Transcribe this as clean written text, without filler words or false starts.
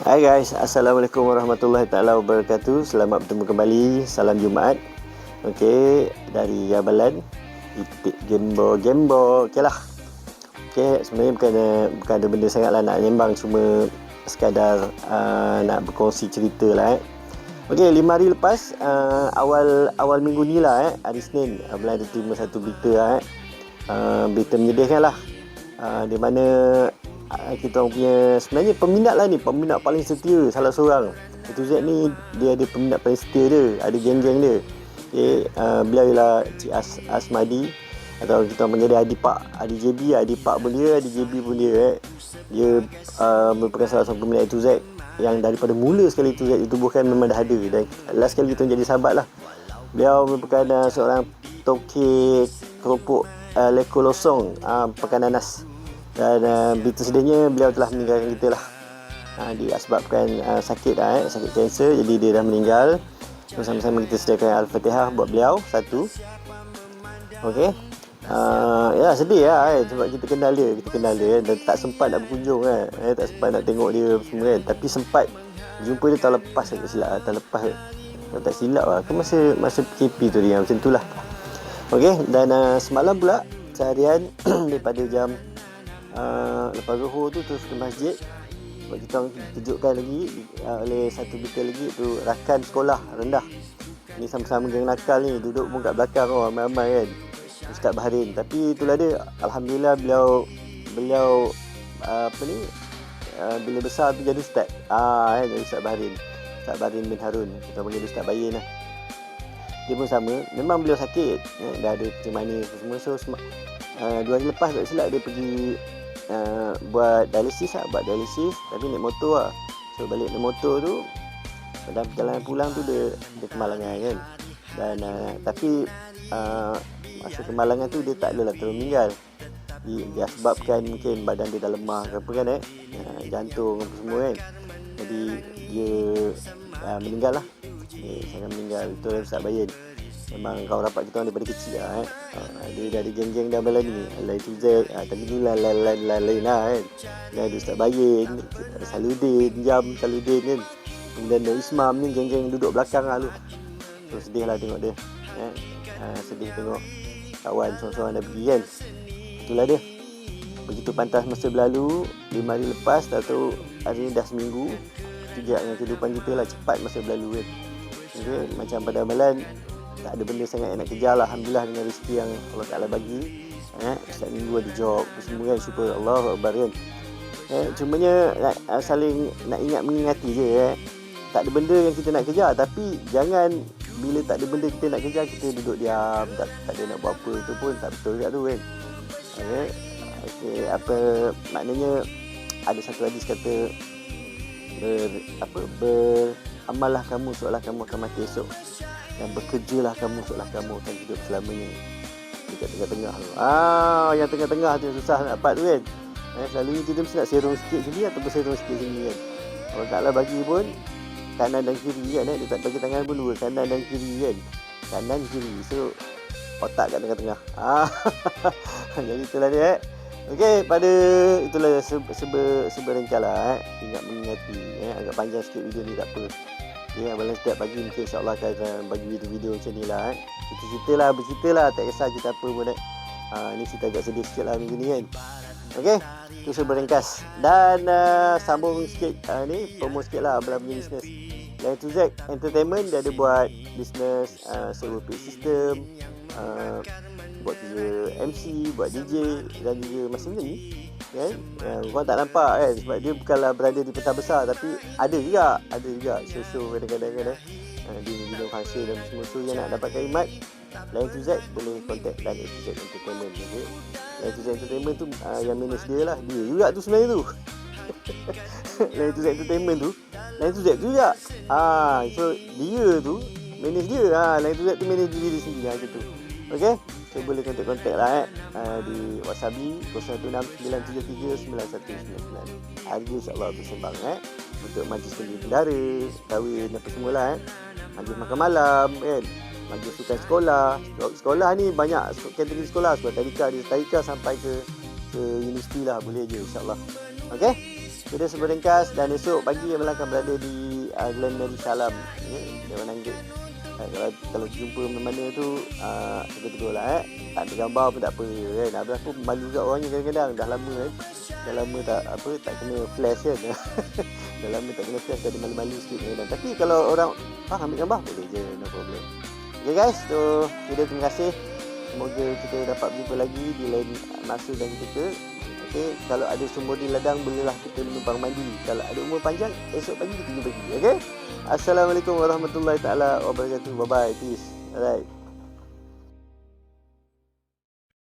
Hai guys, Assalamualaikum warahmatullahi taala wabarakatuh. Selamat bertemu kembali. Salam Jumaat. Okey, dari Yabalan. Itik gembo. Okeylah. Okey, sebenarnya bukan ada benda sangatlah nak nyembang, cuma sekadar nak berkongsi cerita lah. Okey, 5 hari lepas awal minggu ni lah hari Isnin, Abang ada terima satu berita berita menyedihkan lah. Di mana kita orang punya sebenarnya peminat paling setia salah seorang. Itu Z ni dia ada peminat paling setia dia, ada geng-geng dia. Okey, beliau ialah Cik Asmadi, atau kita panggil dia Adi JB, Adi Pak pun dia, Adi JB pun dia. Dia merupakan salah seorang peminat itu Z yang daripada mula sekali itu Z ditubuhkan memang dah ada, dan last sekali kita jadi sahabat lah. Beliau merupakan seorang tokek keropok leko losong pekan nanas. Dan berita sedihnya beliau telah meninggalkan kita lah. Disebabkan sakit kanser, jadi dia dah meninggal. Bersama-sama kita sediakan Al-Fatihah buat beliau satu. Okey. Ya sedih lah sebab kita kenal dia dan tak sempat nak berkunjung tak sempat nak tengok dia semua kan. Tapi sempat jumpa dia tahun lepas kalau tak silap lah. Masa PKP tu dia macam tu lah. Okey, dan semalam pula seharian daripada jam lepas Zuhur tu terus ke masjid sebab kita dikejutkan lagi oleh satu berita lagi tu, rakan sekolah rendah ni sama-sama geng nakal ni duduk pun kat belakang ramai-ramai kan, Ustaz Baharin. Tapi itulah dia, alhamdulillah beliau bila besar tu jadi ustaz jadi Ustaz Baharin bin Harun, kita panggil dia Ustaz Bayin lah. Dia pun sama, memang beliau sakit dah ada macam mana semua. So 2 hari lepas tak silap dia pergi buat dialisis tapi naik motor lah. So balik naik motor tu, pada perjalanan pulang tu dia kemalangan kan. Dan tapi masa kemalangan tu dia tak adalah terus meninggal. Dia sebabkan mungkin badan dia dah lemah ke apa kan jantung apa semua kan. Jadi dia meninggal lah. Sangat meninggal. Itu Ustaz Bayin. Memang kau rapat kita orang daripada kecil lah dia dari geng-geng dah bala ni Alai tu Z, tapi tu lain lah kan. Dia ada Ustaz Bayin, Saludin kan, kemudian Nur Ismam ni geng-geng duduk belakang lah tu. So sedih lah tengok dia sedih tengok kawan seorang-seorang dah pergi kan. Itulah dia, begitu pantas masa berlalu. 5 hari lepas, tak tahu hari ni dah seminggu. Sejak dengan kehidupan kita lah, cepat masa berlalu kan. Okay, macam pada amalan tak ada benda sangat yang nak kejar lah. Alhamdulillah dengan rezeki yang Allah Ta'ala bagi. Setiap minggu ada job semua kan, syukur Allah Akbar kan. Cumanya saling nak mengingati je tak ada benda yang kita nak kejar. Tapi jangan bila tak ada benda kita nak kejar, kita duduk diam, tak ada nak buat apa. Itu pun tak betul juga tu kan. Apa maknanya, ada satu hadis kata beramallah kamu seolah kamu akan mati esok, dan bekerjalah kamu seolah kamu akan hidup selamanya. Dekat tengah-tengah tu. Yang tengah-tengah tu yang susah nak dapat tu kan. Selalunya kita mesti nak serong sikit sini ataupun serong sikit sini kan. Allah Ta'ala bagi pun kanan dan kiri kan. Dia tak bagi tangan pun dua, kanan dan kiri kan. Kanan kiri. So otak kat tengah-tengah. Jadi itulah dia Okey, pada itulah seberengkal lah ingat mengingati agak panjang sikit video ni, tak apa. Abang setiap pagi mungkin insyaAllah akan bagi video-video macam ni lah bercerita lah, tak kisah cerita apa pun ni cerita agak sedih sikit lah minggu ni kan. Okey, itu seberengkas. Dan sambung sikit ni, promo sikit lah Abang punya bisnes. Lain tu Z Entertainment, dia ada buat bisnes sewa PA system, buat kerja MC, buat DJ dan juga macam ni kan. Korang tak nampak kan sebab dia bukanlah berada di peta besar, tapi ada juga show kadang-kadang kan di bidang function dan semua. So yang nak dapatkan khidmat Lain tu Z, boleh contact Lain tu Z Entertainment. Okay? Lain tu Z Entertainment tu yang manage dia lah, dia juga tu sebenarnya tu. Lain tu Z Entertainment tu Lain tu Z tu juga. So dia tu manage dia. Lain tu Z tu manage diri sendiri macam tu. Okey, so boleh kontak lah di WhatsApp 0169739199. Harga insyaAllah bersembang untuk majlis tinggi kendara, kahwin apa semualah majlis makan malam kan, majlis sukan sekolah ni banyak kategori sekolah, sekolah tadika sampai ke universiti lah, boleh je insyaAllah. Okey, Video seberingkas dan esok pagi Abang akan berada di Glen Mary Salam. Dia orang Nanggit. Kalau jumpa mana tu tegur-tegur lah tak ada gambar pun tak apa kan. Abang aku malu juga orangnya kadang-kadang dah lama kan. Dah lama tak kena flash kan. Dah lama tak kena flash, jadi malu-malu sikit kadang. Tapi kalau orang ambil gambar boleh je, no problem. Okay guys, so video terima kasih. Semoga kita dapat berjumpa lagi di lain masa dan ketika. Okay, kalau ada sumur di ladang bolehlah kita menumpang mandi. Kalau ada umur panjang esok pagi kita jumpa lagi. Okay, Assalamualaikum warahmatullahi taala wabarakatuh. Bye bye, peace. Alright.